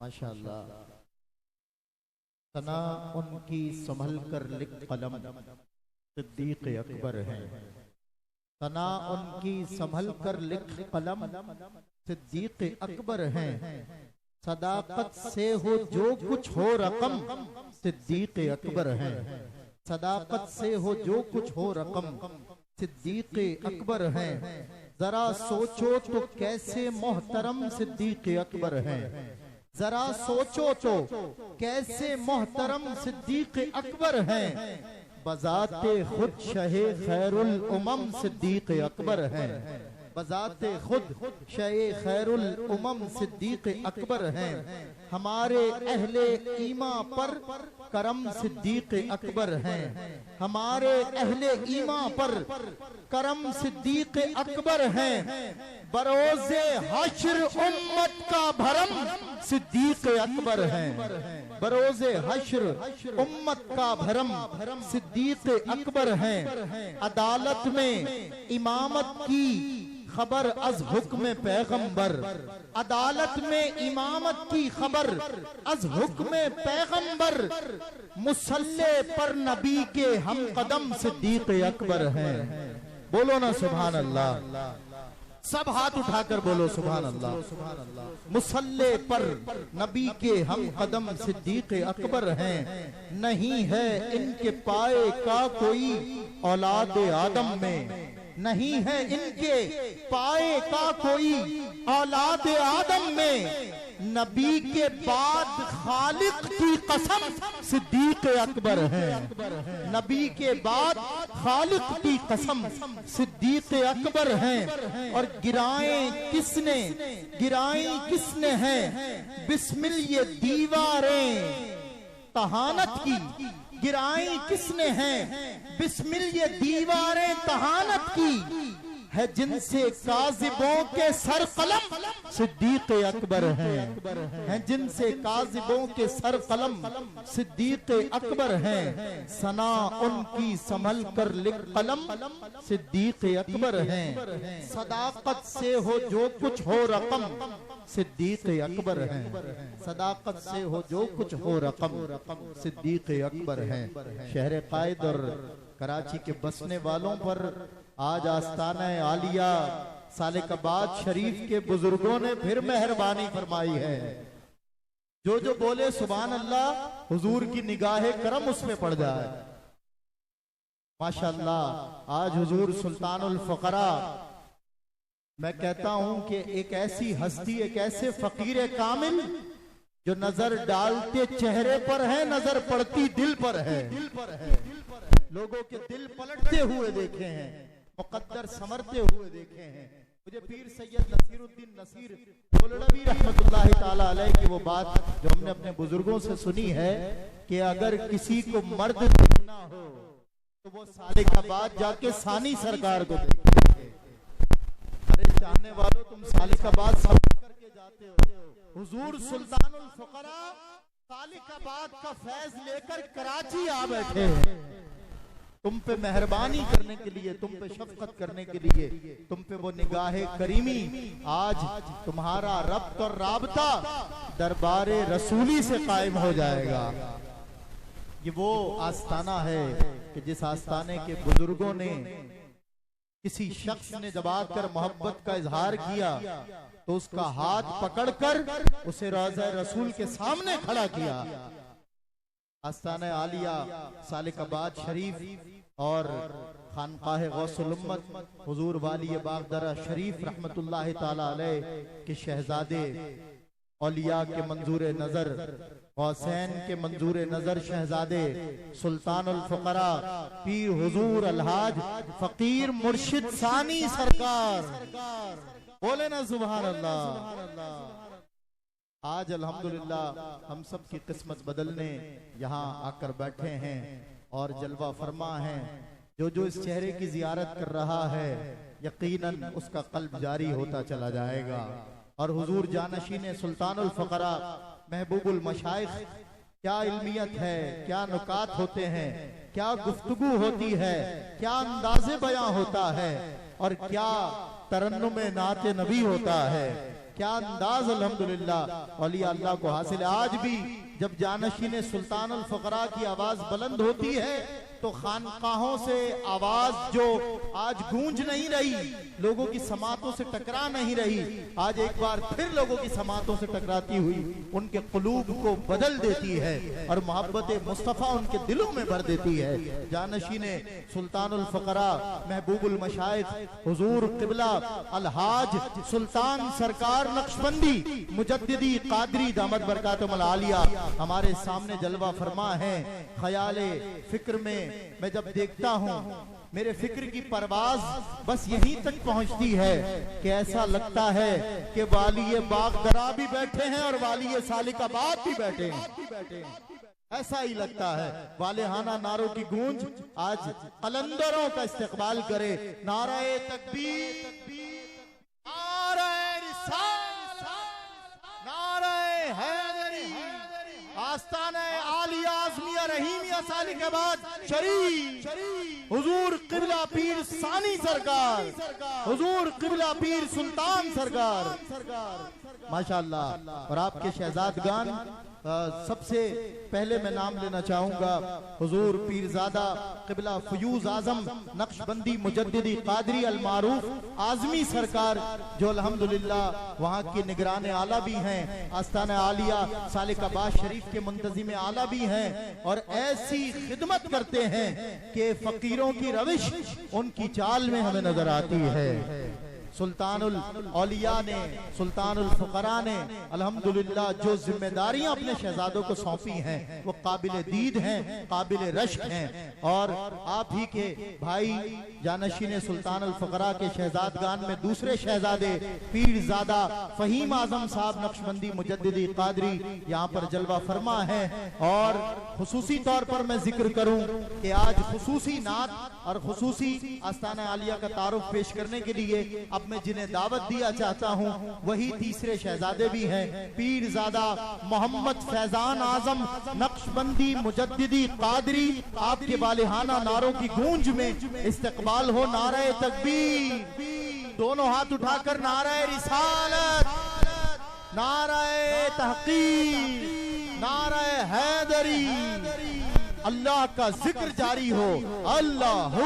माशाअल्लाह। सना उनकी संभल कर लिख कलम सिद्दीक अकबर है। सना उनकी संभल कर लिख कलम सिद्दीक अकबर है। सदाकत से हो जो कुछ हो रकम सिद्दीक अकबर है। सदाकत से हो जो कुछ हो रकम सिद्दीक अकबर है। जरा सोचो तो कैसे मोहतरम सिद्दीक अकबर है। जरा सोचो तो कैसे मोहतरम सिद्दीक अकबर है। बजाते खुद शहे खैरुल उमम सिद्दीक अकबर है। बजाते खुद शहे खैरुल उमम सिद्दीक अकबर है। हमारे अहले ईमा पर करम सिद्दीक अकबर है। हमारे अहले ईमा पर करम सिद्दीक अकबर है। बरोज़े हश्र उम्मत का भरम सिद्दीक अकबर है। बरोज़े हश्र उम्मत का भरम सिद्दीक अकबर है। अदालत में इमामत की खबर अज हुक्म पैगंबर। अदालत में इमामत की खबर अज हुक्म पैगंबर। मुसल्ले पर नबी के हम कदम सिद्दीक अकबर है। बोलो ना सुभान अल्लाह। सब हाथ उठाकर बोलो सुभान अल्लाह। मुसल्ले पर नबी के हम कदम सिद्दीक अकबर हैं। नहीं है इनके पाए का कोई औलाद आदम में। नहीं है इनके पाए का कोई औलाद आदम में। नबी के बाद खालिक की कसम सिद्दीक अकबर है। नबी के बाद खालिक की कसम सिद्दीक अकबर है। और गिराएं किसने है बिस्मिल ये दीवारें तहानत की। गिराई किसने है बिस्मिल ये दीवारें तहानत की। है जिनसे काजिबों के सर कलम सिद्दीक अकबर है। जिनसे काजिबों के सर कलम सिद्दीक अकबर है। सना उनकी संभल कर लिख कलम सिद्दीक अकबर है। सदाकत से हो जो कुछ हो रकम सिद्दीक अकबर है। सदाकत से हो जो कुछ हो रकम सिद्दीक अकबर है। शहर कायद और कराची के बसने वालों पर आज आस्ताना आलिया सालिकाबाद शरीफ के बुजुर्गों ने फिर मेहरबानी फरमाई है। जो जो बोले सुभान अल्लाह हुजूर की निगाहे करम उसमें पड़ जाए। माशाअल्लाह आज हुजूर सुल्तानुल फकरा, मैं कहता हूं कि एक ऐसी हस्ती, एक ऐसे फकीर कामिल जो नजर डालते चेहरे पर है, नजर पड़ती दिल पर है। लोगों के दिल पलटते हुए देखे हैं, मुकद्दर संवरते हुए देखे हैं। मुझे पीर सैयद नसीरुद्दीन नसीर कोलड़वी रहमतुल्लाहि ताला अलैह की वो बात जो हमने अपने बुजुर्गों से सुनी है कि अगर किसी को मर्द देखना हो तो वो सालिकाबाद जाके सानी सरकार को देखे। अरे चाहने वालों तुम सालिकाबाद सफर करके जाते हो। हुजूर सुल्तानुल फुकरा सालिकाबाद का फैज लेकर कराची आ बैठे हैं। तुम पे मेहरबानी करने के लिए, तुम पे शफकत करने के लिए, तुम पे वो निगाहे करीमी। आज तुम्हारा रब्त और राबता दरबारे रसूली से कायम हो जाएगा। ये वो आस्ताना है कि जिस आस्ताने के बुजुर्गों ने किसी शख्स ने जब आकर मोहब्बत का इजहार किया तो उसका हाथ पकड़कर उसे रोज़ा रसूल के सामने खड़ा किया। आस्ताना आलिया सालिकाबाद शरीफ और खानकाह गौसुल उम्मत हुजूर वाली बागदरा शरीफ रहमतुल्लाहि ताला अलैह के शहजादे औलिया के मंजूर नजर, हुसैन के मंजूर नजर शहजादे सुल्तानुल फुकरा पीर हुजूर अलहाज फकीर मुर्शिद सानी सरकार। बोले ना सुभान अल्लाह। आज अल्हम्दुलिल्लाह हम सब की किस्मत बदलने यहाँ आकर बैठे हैं और जलवा फरमा हैं। जो जो इस चेहरे की जियारत कर रहा है यकीनन उसका कल्ब जारी होता चला जाएगा। और हुजूर जानशीन सुल्तानुल फकरा महबूबुल मशाइख, क्या इल्मियत है, क्या नुकात होते हैं, क्या गुफ्तगू होती है, क्या अंदाज़े बयां होता है और क्या तरन्नुम नाते नबी होता है। क्या अंदाज अल्हम्दुलिल्लाह औलिया अल्लाह को हासिल है। आज भी जब जानशीन सुल्तानुल फकरा की आवाज बुलंद होती है तो खानकाहों से आवाज जो आज गूंज नहीं रही, लोगों की समातों से टकरा नहीं रही, आज एक बार फिर लोगों की समातों से टकराती हुई उनके कुलूब को बदल देती है और मोहब्बत मुस्तफ़ा उनके दिलों में भर देती है। जानशीन सुल्तानुल फकरा महबूबुल मशाइख हुजूर क़िबला अलहाज सुल्तान सरकार नक्शबंदी मुजद्दिदी कादरी दामत बरकातुहुल आलिया हमारे सामने जलवा फरमा है। ख्याले फिक्र में मैं जब देखता हूँ मेरे फिक्र की परवाज बस यहीं तक पहुंचती है कि ऐसा लगता है कि वालिए बागदरा भी बैठे हैं और वालिए सालिकाबाद भी बैठे हैं। ऐसा ही लगता है। वालेहाना नारों की गूंज आज कलंदरों का इस्तेकबाल करे। नाराए तकबीर, नाराए रिसालत, नाराए हैदरी, आस्ताने आलिया आज़मिया रहीमिया सालिकाबाद शरीफ, हुजूर क़िबला पीर सानी सरकार, हुजूर क़िबला पीर सुल्तान सरकार, माशाअल्लाह। और आपके शहजादगान सबसे पहले मैं नाम लेना चाहूंगा हुजूर पीरजादा क़िबला फयूज आजम नक्शबंदी मुजद्दिदी कादरी अल मारूफ आजमी सरकार, जो अल्हम्दुलिल्लाह वहाँ की निगरान आला भी हैं, आस्ताना आलिया सालिकाबाद शरीफ के मुंतजिम आला भी हैं और ऐसी खिदमत करते हैं कि फकीरों की रविश उनकी चाल में हमें नजर आती है। सुल्तानुल औलिया ने, सुल्तानुल फकरा ने अल्हम्दुलिल्लाह जो जिम्मेदारियां अपने शहजादों को सौंपी हैं वो काबिल दीद हैं, काबिल रश्क हैं। और आप ही के भाई जानशीन सुल्तानुल फकरा के शहजादगान में दूसरे शहजादे पीरजादा फहीम आजम साहब नक्शबंदी मुजद्दिदी कादरी यहाँ पर जलवा फरमा है। और खुसूसी तौर पर मैं जिक्र करूं कि आज खुसूसी नात और खुसूसी आस्ताना आलिया का तारुफ पेश करने के लिए अब मैं जिन्हें दावत दिया चाहता हूं वही तीसरे शहजादे भी हैं, पीरजादा मोहम्मद फैजान आजम नक्शबंदी मुजद्दिदी कादरी। आपके वालेहाना नारों की गूंज में इस्तकबाल हो। नाराए तकबीर, दोनों हाथ उठाकर नाराए रिसालत, नाराए तहकीर, नाराए हैदरी, अल्लाह का जिक्र जारी हो। अल्लाह